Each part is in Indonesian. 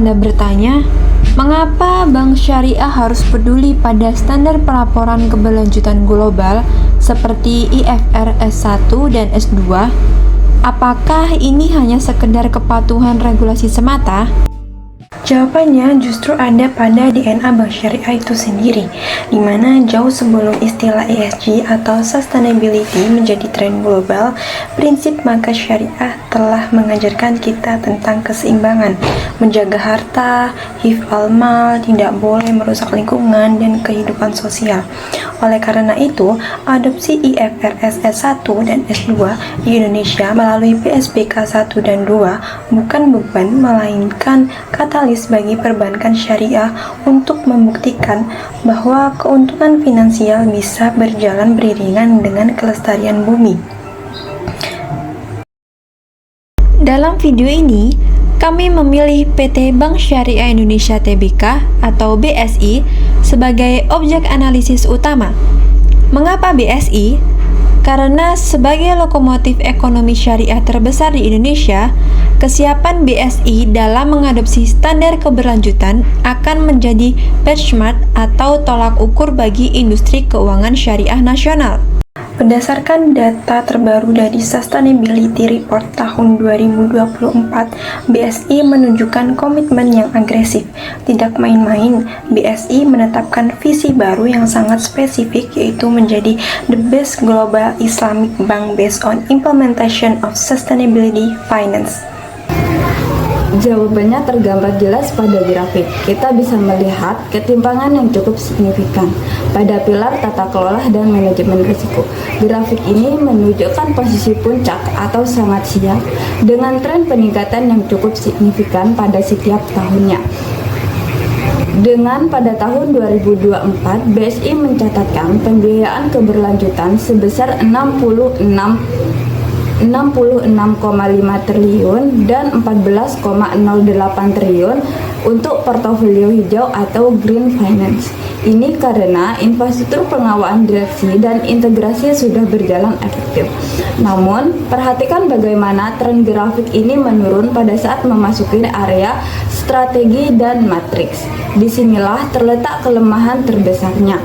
Anda bertanya, mengapa bank syariah harus peduli pada standar pelaporan keberlanjutan global seperti IFRS 1 dan S2? Apakah ini hanya sekedar kepatuhan regulasi semata? Jawabannya justru ada pada DNA Bank Syariah itu sendiri, di mana jauh sebelum istilah ESG atau Sustainability menjadi tren global, prinsip market syariah telah mengajarkan kita tentang keseimbangan, menjaga harta, hifdzul mal, tidak boleh merusak lingkungan dan kehidupan sosial. Oleh karena itu, adopsi IFRS S1 dan S2 di Indonesia melalui PSBK 1 dan 2 bukan beban, melainkan katalis bagi perbankan syariah untuk membuktikan bahwa keuntungan finansial bisa berjalan beriringan dengan kelestarian bumi. Dalam video ini, kami memilih PT Bank Syariah Indonesia Tbk atau BSI sebagai objek analisis utama. Mengapa BSI? Karena sebagai lokomotif ekonomi syariah terbesar di Indonesia, kesiapan BSI dalam mengadopsi standar keberlanjutan akan menjadi benchmark atau tolak ukur bagi industri keuangan syariah nasional. Berdasarkan data terbaru dari Sustainability Report tahun 2024, BSI menunjukkan komitmen yang agresif. Tidak main-main, BSI menetapkan visi baru yang sangat spesifik, yaitu menjadi the best global Islamic bank based on implementation of sustainability finance. Jawabannya tergambar jelas pada grafik. Kita bisa melihat ketimpangan yang cukup signifikan pada pilar tata kelola dan manajemen risiko. Grafik ini menunjukkan posisi puncak atau sangat siap dengan tren peningkatan yang cukup signifikan pada setiap tahunnya. Dengan pada tahun 2024, BSI mencatatkan pembiayaan keberlanjutan sebesar 66,5 triliun dan 14,08 triliun untuk portofolio hijau atau green finance. Ini karena infrastruktur pengawasan direksi dan integrasi sudah berjalan efektif. Namun, perhatikan bagaimana tren grafik ini menurun pada saat memasuki area strategi dan matriks. Disinilah terletak kelemahan terbesarnya.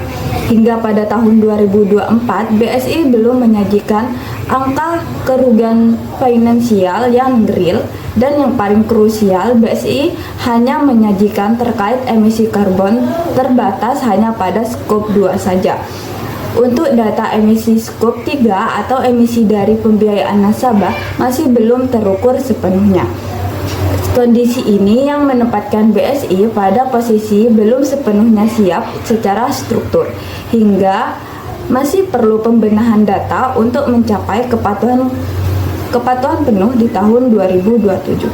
Hingga pada tahun 2024, BSI belum menyajikan angka kerugian finansial yang real, dan yang paling krusial, BSI hanya menyajikan terkait emisi karbon terbatas hanya pada skop 2 saja. Untuk data emisi skop 3 atau emisi dari pembiayaan nasabah masih belum terukur sepenuhnya. Kondisi ini yang menempatkan BSI pada posisi belum sepenuhnya siap secara struktur, hingga masih perlu pembenahan data untuk mencapai kepatuhan penuh di tahun 2027.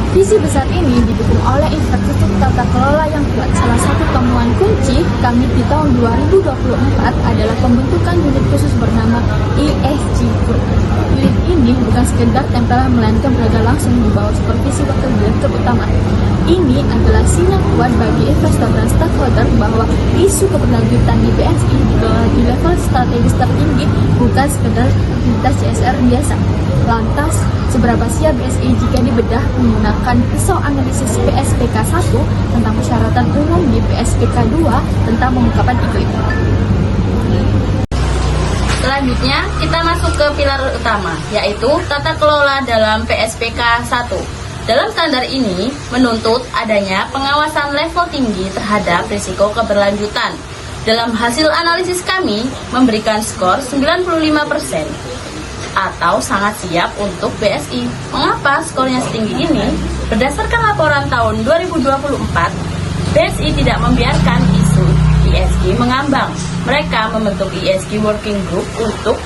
Visi besar ini didukung oleh infrastruktur tata kelola yang kuat. Salah satu temuan kunci kami di tahun 2024 adalah pembentukan unit khusus bernama ESG Group. Unit ini bukan sekedar tempelan, melainkan berada langsung di bawah supervisi wakil direktur utama. Ini adalah sinyal kuat bagi investor dan stakeholder bahwa isu keberlanjutan di BSI dikelola di level strategis tertinggi, bukan sekedar aktivitas CSR biasa. Lantas, seberapa siap BSI jika dibedah menggunakan pisau analisis PSBK 1 tentang persyaratan umum di PSBK 2 tentang pengungkapan iklim? Selanjutnya, kita masuk ke pilar utama, yaitu tata kelola dalam PSBK 1. Dalam standar ini menuntut adanya pengawasan level tinggi terhadap risiko keberlanjutan. Dalam hasil analisis kami memberikan skor 95% atau sangat siap untuk BSI. Mengapa skornya setinggi ini? Berdasarkan laporan tahun 2024, BSI tidak membiarkan isu ESG mengambang. Mereka membentuk ESG Working Group untuk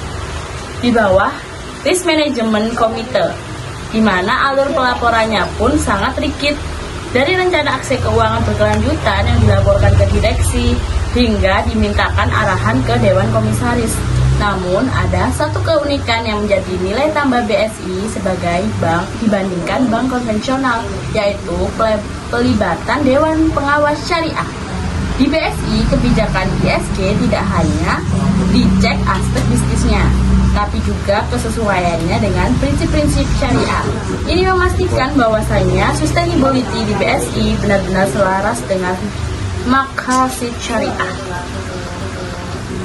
di bawah Risk Management Committee, di mana alur pelaporannya pun sangat rigid, dari rencana aksi keuangan berkelanjutan yang dilaporkan ke direksi hingga dimintakan arahan ke Dewan Komisaris. Namun ada satu keunikan yang menjadi nilai tambah BSI sebagai bank dibandingkan bank konvensional, yaitu pelibatan Dewan Pengawas Syariah. Di BSI, kebijakan ESG tidak hanya dicek aspek bisnisnya, tapi juga kesesuaiannya dengan prinsip-prinsip syariah. Ini memastikan bahwasanya sustainability di BSI benar-benar selaras dengan maqasid syariah.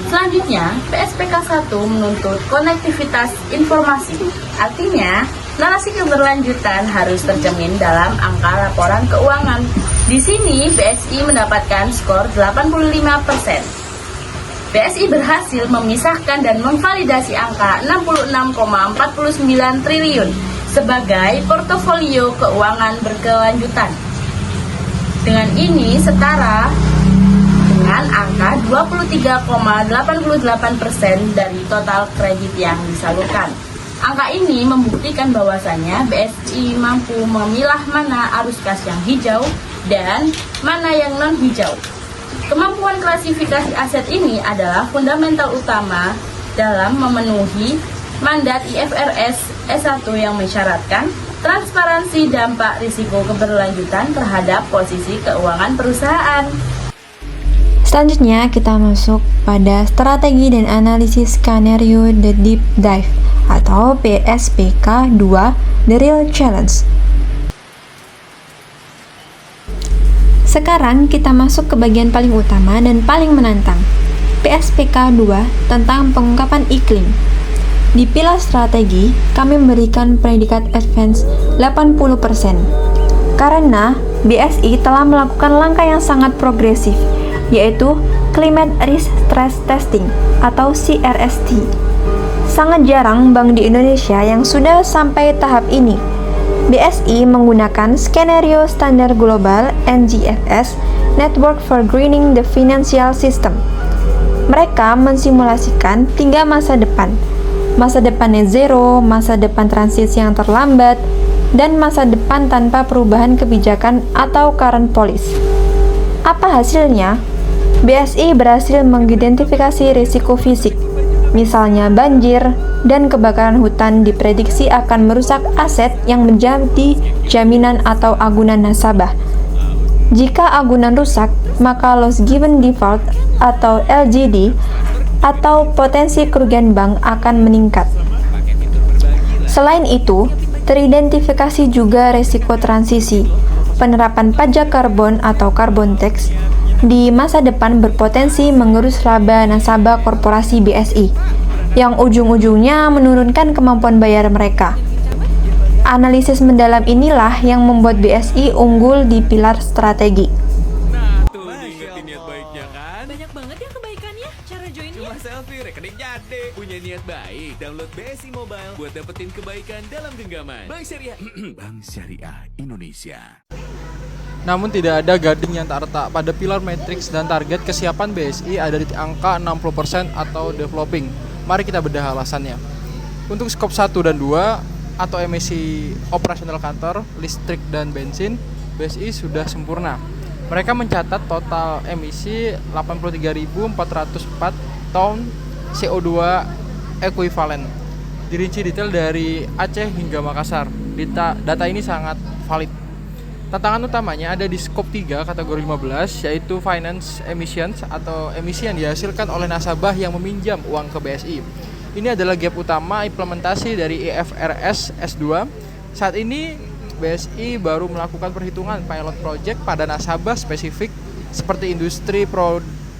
Selanjutnya, PSPK 1 menuntut konektivitas informasi. Artinya, narasi keberlanjutan harus tercermin dalam angka laporan keuangan. Di sini, BSI mendapatkan skor 85%. BSI berhasil memisahkan dan memvalidasi angka 66,49 triliun sebagai portofolio keuangan berkelanjutan. Dengan ini setara dengan angka 23,88% dari total kredit yang disalurkan. Angka ini membuktikan bahwasanya BSI mampu memilah mana arus kas yang hijau dan mana yang non-hijau. Kemampuan klasifikasi aset ini adalah fundamental utama dalam memenuhi mandat IFRS S1 yang mensyaratkan transparansi dampak risiko keberlanjutan terhadap posisi keuangan perusahaan. Selanjutnya kita masuk pada strategi dan analisis skenario The Deep Dive atau PSPK 2 The Real Challenge. Sekarang kita masuk ke bagian paling utama dan paling menantang, PSPK 2 tentang pengungkapan iklim. Di pilar strategi, kami memberikan predikat advance 80% karena BSI telah melakukan langkah yang sangat progresif, yaitu Climate Risk Stress Testing atau CRST. Sangat jarang bank di Indonesia yang sudah sampai tahap ini. BSI menggunakan skenario standar global NGFS, Network for Greening the Financial System. Mereka mensimulasikan 3 masa depan. Masa depan net zero, masa depan transisi yang terlambat, dan masa depan tanpa perubahan kebijakan atau current policy. Apa hasilnya? BSI berhasil mengidentifikasi risiko fisik, misalnya banjir dan kebakaran hutan diprediksi akan merusak aset yang menjadi jaminan atau agunan nasabah. Jika agunan rusak, maka loss given default atau LGD atau potensi kerugian bank akan meningkat. Selain itu, teridentifikasi juga risiko transisi, penerapan pajak karbon atau carbon tax di masa depan berpotensi mengerus laba nasabah korporasi BSI, yang ujung-ujungnya menurunkan kemampuan bayar mereka. Analisis mendalam inilah yang membuat BSI unggul di pilar strategi. Tuh, diingetin niat baiknya kan? Banyak banget ya kebaikannya. Cara joinnya Cuma selfie, rekening jadi. Punya niat baik, download BSI Mobile buat dapetin kebaikan dalam genggaman. Bank Syariah, Bank Syariah Indonesia. Namun tidak ada gading yang tak retak. Pada pilar matriks dan target kesiapan BSI ada di angka 60% atau developing. Mari kita bedah alasannya. Untuk skop 1 dan 2 atau emisi operasional kantor, listrik dan bensin, BSI sudah sempurna. Mereka mencatat total emisi 83.404 ton CO2 ekuivalen. Dirinci detail dari Aceh hingga Makassar. Data ini sangat valid. Tantangan utamanya ada di skop 3 kategori 15, yaitu finance emissions atau emisi yang dihasilkan oleh nasabah yang meminjam uang ke BSI. Ini adalah gap utama implementasi dari IFRS S2. Saat ini BSI baru melakukan perhitungan pilot project pada nasabah spesifik seperti industri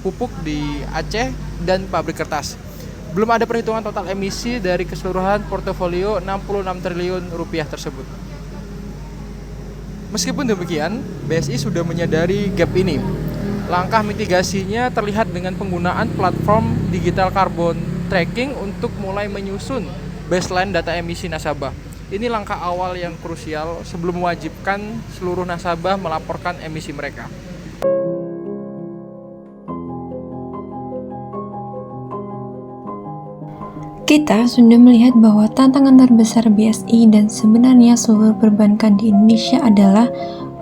pupuk di Aceh dan pabrik kertas. Belum ada perhitungan total emisi dari keseluruhan portofolio 66 triliun rupiah tersebut. Meskipun demikian, BSI sudah menyadari gap ini. Langkah mitigasinya terlihat dengan penggunaan platform digital carbon tracking untuk mulai menyusun baseline data emisi nasabah. Ini langkah awal yang krusial sebelum mewajibkan seluruh nasabah melaporkan emisi mereka. Kita sudah melihat bahwa tantangan terbesar BSI dan sebenarnya seluruh perbankan di Indonesia adalah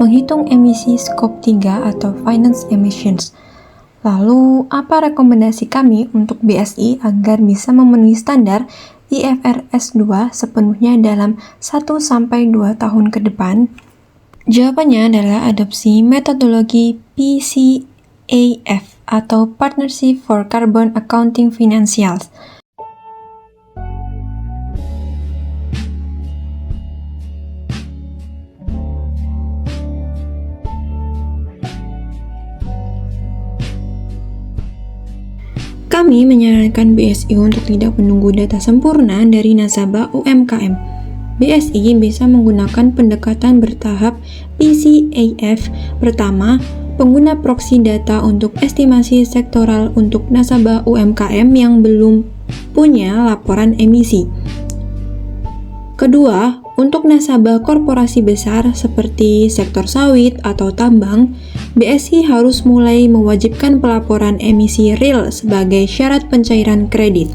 menghitung emisi skop 3 atau finance emissions. Lalu, apa rekomendasi kami untuk BSI agar bisa memenuhi standar IFRS 2 sepenuhnya dalam 1-2 tahun ke depan? Jawabannya adalah adopsi metodologi PCAF atau Partnership for Carbon Accounting Financials. Kami menyarankan BSI untuk tidak menunggu data sempurna dari nasabah UMKM. BSI bisa menggunakan pendekatan bertahap PCAF. Pertama, pengguna proxy data untuk estimasi sektoral untuk nasabah UMKM yang belum punya laporan emisi. Kedua, untuk nasabah korporasi besar seperti sektor sawit atau tambang, BSI harus mulai mewajibkan pelaporan emisi real sebagai syarat pencairan kredit.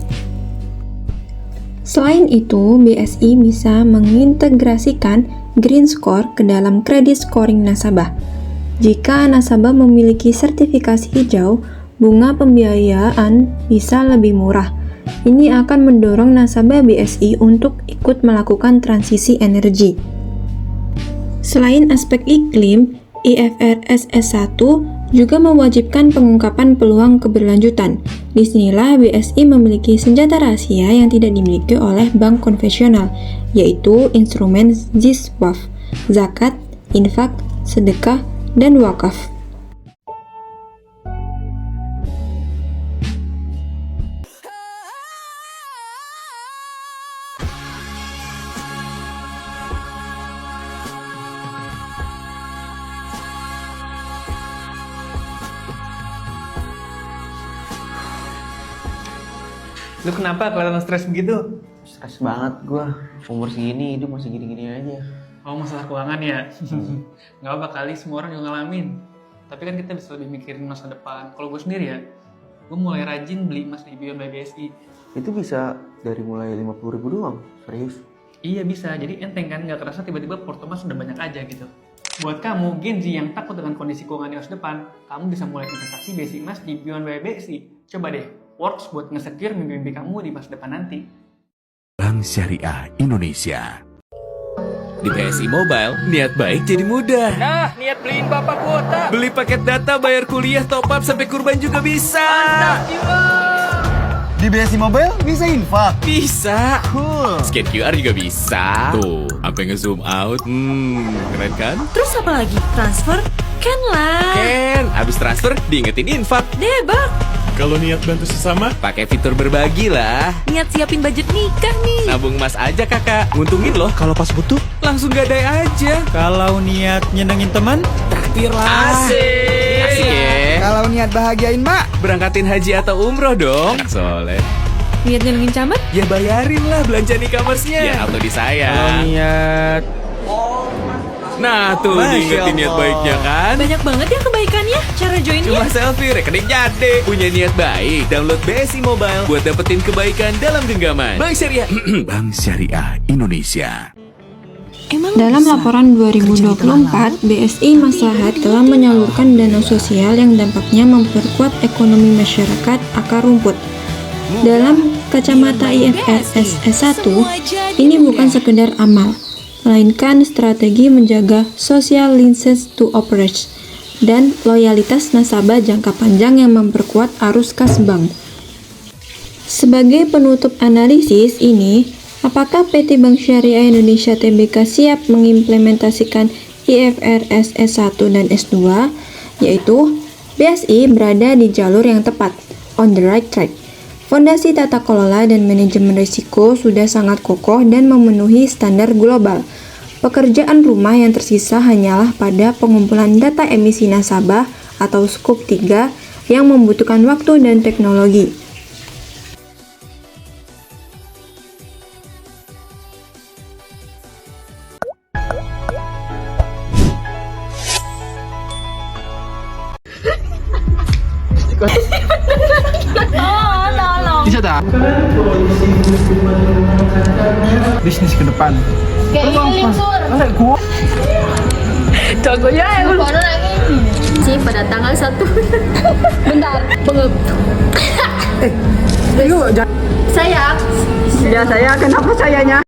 Selain itu, BSI bisa mengintegrasikan Green Score ke dalam kredit scoring nasabah. Jika nasabah memiliki sertifikasi hijau, bunga pembiayaan bisa lebih murah. Ini akan mendorong nasabah BSI untuk ikut melakukan transisi energi. Selain aspek iklim, IFRS S1 juga mewajibkan pengungkapan peluang keberlanjutan. Disinilah BSI memiliki senjata rahasia yang tidak dimiliki oleh bank konvensional, yaitu instrumen ZISWAF, zakat, infak, sedekah, dan wakaf. Lu kenapa kelihatan stres begitu? Stres banget gua. Umur segini hidup masih gini-gini aja. Oh, masalah keuangan ya? Nggak apa kali, semua orang juga ngalamin. Tapi kan kita bisa lebih mikirin masa depan. Kalau gue sendiri ya, gue mulai rajin beli emas di Beyond by BSI. Itu bisa dari mulai 50.000 doang? Serius? Iya bisa, jadi enteng kan, nggak kerasa tiba-tiba porto emas udah banyak aja gitu. Buat kamu, Gen Z yang takut dengan kondisi keuangan di masa depan, kamu bisa mulai investasi basic emas di Beyond by BSI. Coba deh, works buat nge-secure mimpi-mimpi kamu di masa depan nanti. Bank Syariah Indonesia. Di BSI Mobile, niat baik jadi mudah. Nah, niat beliin bapak kuota. Beli paket data, bayar kuliah, top up, sampai kurban juga bisa. Mantap jiwa. Di BSI Mobile bisa infak. Bisa. Cool. Scan QR juga bisa. Tuh, sampai nge-zoom out. Keren kan? Terus apa lagi? Transfer? Kan lah. Ken, habis transfer diingetin infak. Debak. Kalau niat bantu sesama, Pakai fitur berbagi lah. Niat siapin budget nikah nih. Nabung emas aja kakak. Nguntungin loh. kalau pas butuh, Langsung gadai aja. kalau niat nyenengin teman, Traktir lah. Asik. Asik ya. Kalau niat bahagiain mak, Berangkatin haji atau umroh dong. Soleh. Niat nyenengin camat? Ya bayarin lah belanja e-commerce-nya. Ya auto di saya. Kalau niat Nah tuh diingetin niat baiknya kan. Banyak banget ya kebaikannya. Cara joinnya? Cuma selfie, rekening jadi. Punya niat baik, download BSI Mobile buat dapetin kebaikan dalam genggaman. Bank Syariah Bank Syariah Indonesia. Emang Dalam bisa? laporan 2024, BSI Maslahat telah menyalurkan dana sosial yang dampaknya memperkuat ekonomi masyarakat akar rumput. Dalam kacamata IFRS S1, ini bukan sekedar amal, melainkan strategi menjaga social license to operate dan loyalitas nasabah jangka panjang yang memperkuat arus kas bank. Sebagai penutup analisis ini, apakah PT Bank Syariah Indonesia Tbk siap mengimplementasikan IFRS S1 dan S2, yaitu BSI berada di jalur yang tepat, on the right track. Fondasi tata kelola dan manajemen risiko sudah sangat kokoh dan memenuhi standar global. Pekerjaan rumah yang tersisa hanyalah pada pengumpulan data emisi nasabah atau Scope 3 yang membutuhkan waktu dan teknologi. bisa tak? Bisnis ke depan. Kayak gini sur. Masa gua? Contohnya yang baru lagi sih pada tanggal 1. Bentar, pengep. Lu jangan. Sayang. Ya saya, kenapa sayanya?